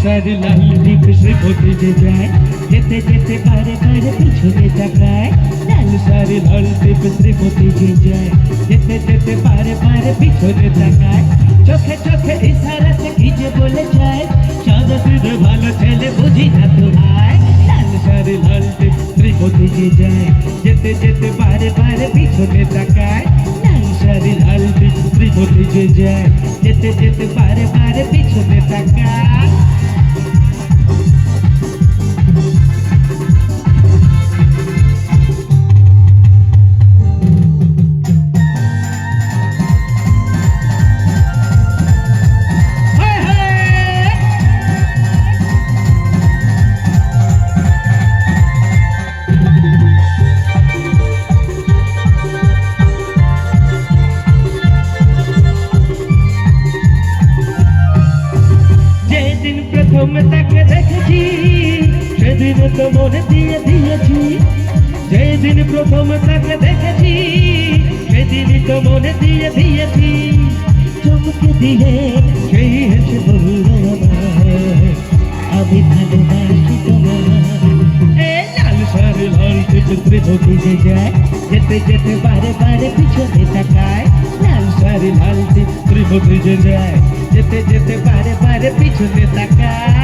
सारी लाल दीप से भोटे जे जाए जेते जेते पारे पारे पिछले तकाए लाल सारी लाल दीप से भोटे जे जाए जेते जेते पारे पारे पिछले तकाए चोखे चोखे इशारा से कीजे बोले जाए सादा सीधे भालो चले बुझी ना तो आए लाल सारी लाल दीप से भोटे जे जाए जेते जेते पारे पारे पिछले तकाए लाल सारी लाल दीप से भोटे जे जाए जेते जेते पारे पारे पिछले तकाए প্রথম তাকে দেখেছি সেদিন তো মনে দিয়ে দিয়েছি যেদিন প্রথম তাকে দেখেছি সেদিন তো মনে দিয়ে দিয়েছি চমকে দিয়ে সেই হেসে বলল আমি ভালোবাসি তোমায় লাল সারি লাল চিত্রে ভোটে যায় যেতে যেতে বারে বারে পিছনে তাকায় লাল সারি লাল চিত্রে ভোটে যায় যেতে যেতে বারে বারে পিছনে তাকায়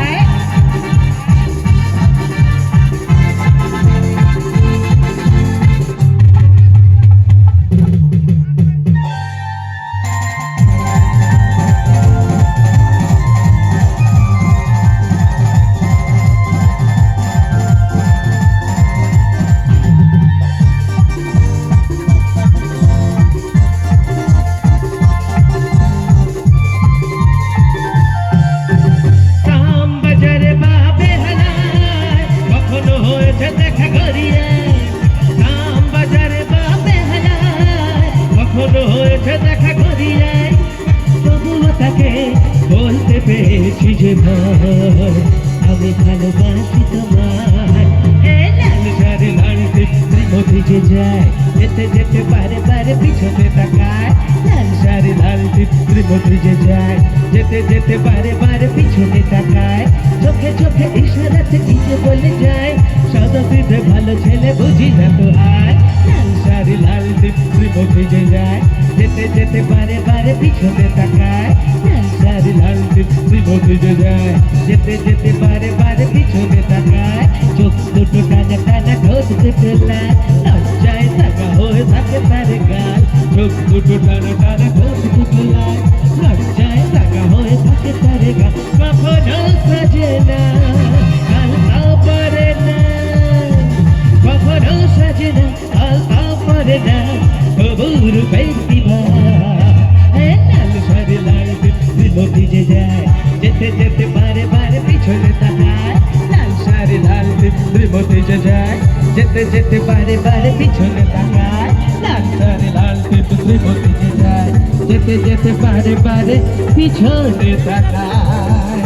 দেখা করিয়ে তবুও তাকে বলতে পেরেছি যে ভাই আমি ভালোবাসি তোমায় লাল সারি লাল চিত্রে ভোটে যে যায় যেতে যেতে বারে বারে পিছনে তাকায় লাল সারি লাল চিত্রে ভোটে যে যায় যেতে যেতে বারে বারে পিছনে তাকায় চোখে চোখে ইশারাতে কিছু বলে যায় সাদা সিধে ভালো ছেলে বুঝি না তো আয় লাল সারি লাল চিত্রে ভোটে যে যায় যেতে যেতে বারে বারে পিছনে তাকায় লাল সারি লাল চিত্রে ভোটে যে যায় যেতে যেতে বারে বারে পিছনে তাকায় চোখ দুটো টানা টানা ঠোঁট দুটো লাল লজ্জায় থাকা হয়ে থাকে তার গাল চোখ দুটো টানা টানা ঠোঁট দুটো লাল লজ্জায় থাকা হয়ে থাকে তার গাল কখনো সাজে না আলতা পরে না কখনো সাজে না আলতা পরে না তবুর বেশি লাল সারি লাল চিত্রে ভোটে যে যায় যেতে যেতে বারে বারে পিছনে তাকায় লাল সারি লাল চিত্রে ভোটে যে যায় যেতে যেতে বারে বারে পিছনে তাকায় লাল সারি লাল চিত্রে ভোটে যে যায় যেতে যেতে বারে বারে পিছনে তাকায়